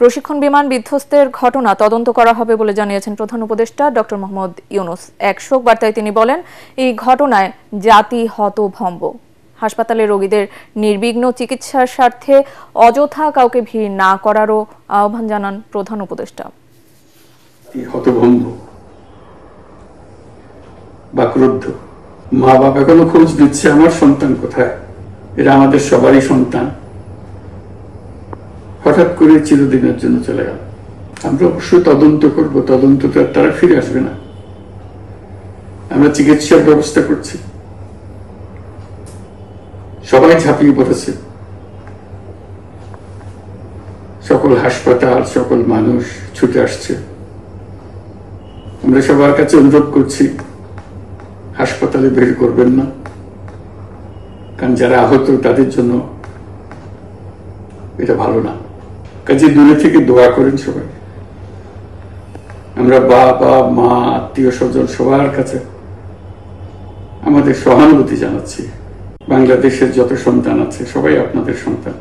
প্রশিক্ষণ বিমান বিধ্বস্তের ঘটনা তদন্ত করা হবে বলে জানিয়েছেন প্রধান উপদেষ্টা ডক্টর মোহাম্মদ ইউনূস। এক শোক বার্তায় তিনি বলেন, এই ঘটনায় জাতি হতভম্ব। হাসপাতালে রোগীদের নির্বিঘ্ন চিকিৎসার স্বার্থে অযথা কাউকে ভিড় না করারও আহ্বান জানান প্রধান উপদেষ্টা। হতভম্ব বা ক্রুদ্ধ, মা বাবা এখনো খোঁজ দিচ্ছে আমার সন্তান কোথায়। এরা আমাদের সবারই সন্তান, হঠাৎ করে চিরদিনের জন্য চলে গেল। আমরা অবশ্যই তদন্ত করব, তদন্তটা তারা ফিরে আসবে না। আমরা চিকিৎসার ব্যবস্থা করছি, সবাই ঝাঁপিয়ে পড়েছে, সকল হাসপাতাল, সকল মানুষ ছুটে আসছে। আমরা সবার কাছে অনুরোধ করছি, হাসপাতালে ভিড় করবেন না, কারণ যারা আহত তাদের জন্য এটা ভালো না। কাজে দূরে থেকে দোয়া করেন সবাই। আমরা বাবা মা আত্মীয় স্বজন সবার কাছে আমাদের সহানুভূতি জানাচ্ছি। বাংলাদেশের যত সন্তান আছে সবাই আপনাদের সন্তান।